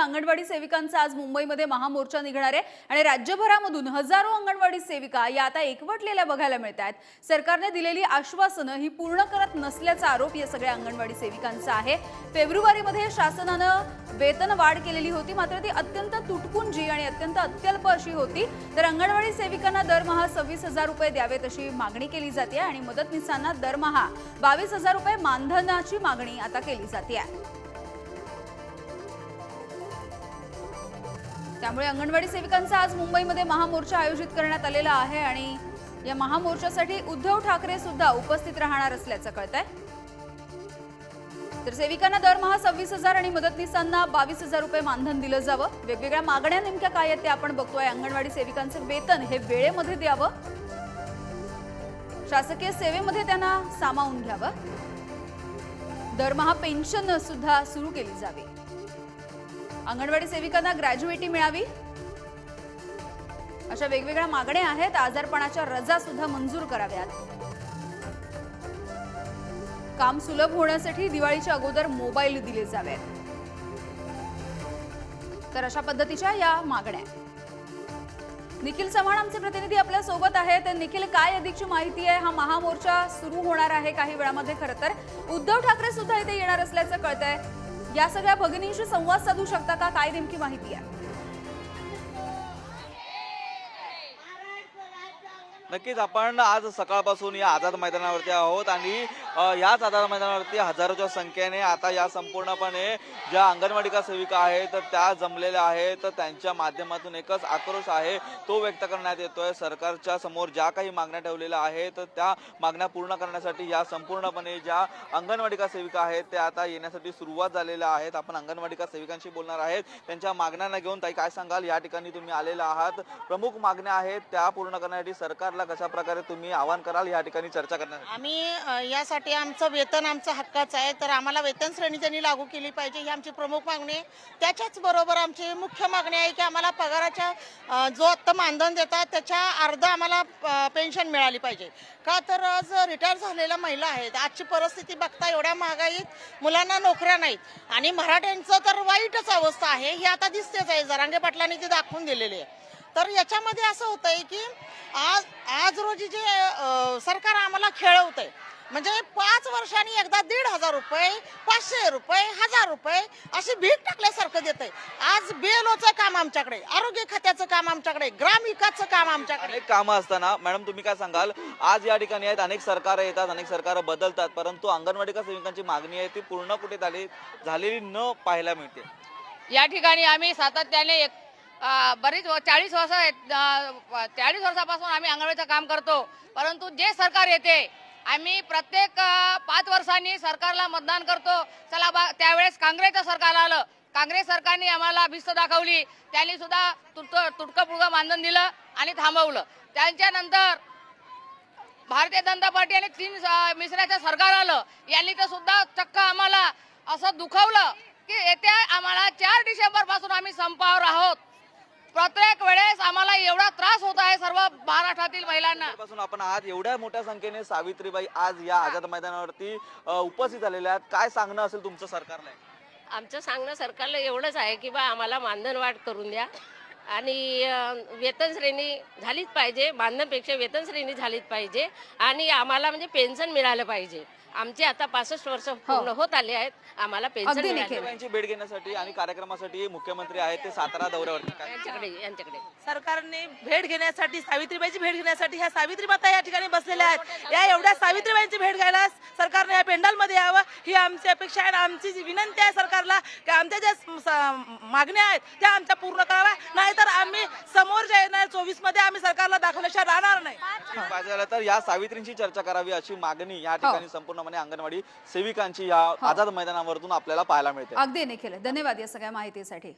अंगणवाडी सेविकांचा आज मुंबईमध्ये महामोर्चा निघणार आहे आणि राज्यभरामधून हजारो अंगणवाडी सेविका या आता एकवटलेल्या बघायला मिळतात। सरकारने दिलेली आश्वासनं ही पूर्ण करत नसल्याचा आरोप या सगळ्या अंगणवाडी सेविकांचा आहे। फेब्रुवारीमध्ये शासनानं वेतन वाढ केलेली होती, मात्र ती अत्यंत तुटपुंजी आणि अत्यंत अत्यल्प अशी होती। तर अंगणवाडी सेविकांना दरमहा 26,000 रुपये द्यावेत अशी मागणी केली जाते आणि मदतनीसांना दरमहा 22,000 रुपये मानधनाची मागणी आता केली जाते। त्यामुळे अंगणवाडी सेविकांचा आज मुंबईमध्ये महामोर्चा आयोजित करण्यात आलेला आहे आणि या महामोर्चासाठी उद्धव ठाकरे सुद्धा उपस्थित राहणार असल्याचं कळतंय। तर सेविकांना दरमहा 26,000 आणि मदतनीसांना 22,000 रुपये मानधन दिलं जावं। वेगवेगळ्या मागण्या नेमक्या काय आहेत ते आपण बघतोय। अंगणवाडी सेविकांचं वेतन हे वेळेमध्ये द्यावं, शासकीय सेवेमध्ये त्यांना सामावून घ्यावं, दरमहा पेन्शन सुद्धा सुरू केली जावी, अंगणवाडी सेविकांना ग्रॅज्युएटी मिळावी, अशा वेगवेगळ्या मागण्या आहेत। आजारपणाच्या रजा सुद्धा मंजूर कराव्यात, काम सुलभ होण्यासाठी दिवाळीच्या अगोदर मोबाईल दिले जावेत। तर अशा पद्धतीच्या या मागण्या। निखिल चव्हाण आमचे प्रतिनिधी आपल्या सोबत आहेत। निखिल, काय अधिकची माहिती आहे? हा महामोर्चा सुरू होणार आहे काही वेळामध्ये। खरं तर उद्धव ठाकरे सुद्धा इथे येणार असल्याचं कळतंय। या सगळ्या भगिनींशी संवाद साधू शकता का? काय नेमकी माहिती आहे? नक्कीच आपण आज सकाळपासून या आझाद मैदानावरती आहोत आणि याच आझाद मैदानावरती हजारोच्या संख्येने आता या संपूर्णपणे ज्या अंगणवाडी सेविका आहेत त्या जमलेल्या आहेत। तर त्यांच्या माध्यमातून एकच आक्रोश आहे तो व्यक्त करण्यात येतोय। सरकारच्या समोर ज्या काही मागण्या ठेवलेल्या आहेत त्या मागण्या पूर्ण करण्यासाठी या संपूर्णपणे ज्या अंगणवाडी सेविका आहेत त्या आता येण्यासाठी सुरुवात झालेल्या आहेत। आपण अंगणवाडी सेविकांशी बोलणार आहेत, त्यांच्या मागण्यांना घेऊन। ताई, काय सांगाल? या ठिकाणी तुम्ही आलेला आहात, प्रमुख मागण्या आहेत त्या पूर्ण करण्यासाठी सरकार कशा प्रकारे तुम्ही आवाहन कराल या ठिकाणी चर्चा करण्यासाठी? आम्ही यासाठी आमचं वेतन आमचं हक्काचं आहे, तर आम्हाला वेतन श्रेणी त्यांनी लागू केली पाहिजे ही आमची प्रमुख मागणी आहे। त्याच्याच बरोबर आमची मुख्य मागणी आहे की आम्हाला पगाराच्या जो आत्ता मानधन देतात त्याच्या अर्ध आम्हाला पेन्शन मिळाली पाहिजे। का तर आज रिटायर झालेल्या महिला आहेत, आजची परिस्थिती बघता एवढ्या महागाईत मुलांना नोकऱ्या नाहीत आणि मराठ्यांचं तर वाईटच अवस्था आहे, हे आता दिसतेच आहे। जरांगे पाटलांनी ते दाखवून दिलेले आहे। तर याच्यामध्ये असं होतंय की आज रोजी जे सरकार आम्हाला खेळवतंय, म्हणजे 5 वर्षांनी एकदा 1,500 रुपये, 500 रुपये, 1,000 रुपये अशी भीक टाकल्यासारखं देतंय। आज BLOचं काम आमच्याकडे, आरोग्य खात्याचं काम आमच्याकडे, ग्रामविकासचं काम आमच्याकडे, अनेक कामं असताना मॅडम तुम्ही काय सांगाल? आज या ठिकाणी आहेत, अनेक सरकार येतात, अनेक सरकार बदलतात, परंतु अंगणवाडी सेविकांची मागणी आहे ती पूर्ण कुठे झालेली न पाहायला मिळते। या ठिकाणी आम्ही सातत्याने बरीच 40 वर्षापासून आम्ही अंगणवाडीचं काम करतो, परंतु जे सरकार येते आम्ही प्रत्येक 5 वर्षांनी सरकारला मतदान करतो। चला त्यावेळेस काँग्रेसचं सरकार आलं, काँग्रेस सरकारने आम्हाला भिस्त दाखवली, त्यांनी सुद्धा तुटकं पुटकं मानधन दिलं आणि थांबवलं। त्यांच्यानंतर भारतीय जनता पार्टी आणि 3 मिसऱ्याचं सरकार आलं, यांनी तर सुद्धा चक्क आम्हाला असं दुखावलं की येत्या आम्हाला 4 डिसेंबर पासून आम्ही संपावर आहोत। प्रत्येक वेळेस आम्हाला एवढा त्रास होत आहे सर्व महाराष्ट्रातील महिलांना। पासून आपण आज एवढ्या मोठ्या संख्येने सावित्रीबाई आज या आझाद मैदानावरती उपस्थित झालेल्या आहेत, काय सांगणं असेल तुमचं सरकारला? आमचं सांगणं सरकारला एवढंच आहे की बा आम्हाला मानधन वाढ करून द्या आणि वेतन श्रेणी झालीच पाहिजे, मानधनपेक्षा वेतन श्रेणी झालीच पाहिजे आणि आम्हाला म्हणजे पेन्शन मिळालं पाहिजे। आमचे आता 65 वर्ष पूर्ण होत आले आहेत, आम्हाला पेन्शन मिळाली। भेट घेण्यासाठी आणि कार्यक्रमासाठी मुख्यमंत्री आहेत ते सातारा दौऱ्यावरती यांच्याकडे सरकारने भेट घेण्यासाठी, सावित्रीबाईची भेट घेण्यासाठी ह्या सावित्री माता या ठिकाणी बसलेल्या आहेत। या एवढ्या सावित्रीबाईंची भेट घ्यायला सरकारने या पेंडॉलमध्ये यावं ही आमची अपेक्षा आहे। आमची विनंती आहे सरकारला की आमच्या ज्या मागण्या आहेत त्या आमच्या पूर्ण कराव्या, नाहीतर आम्ही समोर जे येणार 24 मध्ये आम्ही सरकारला दाखवल्याशिवाय राहणार नाही। तर या सावित्रींची चर्चा करावी अशी मागणी या ठिकाणी संपूर्ण अंगणवाडी सेविकांची या आझाद मैदानावरून आपल्याला पाहायला मिळते। अगदी निखिल, धन्यवाद या सगळ्या माहितीसाठी।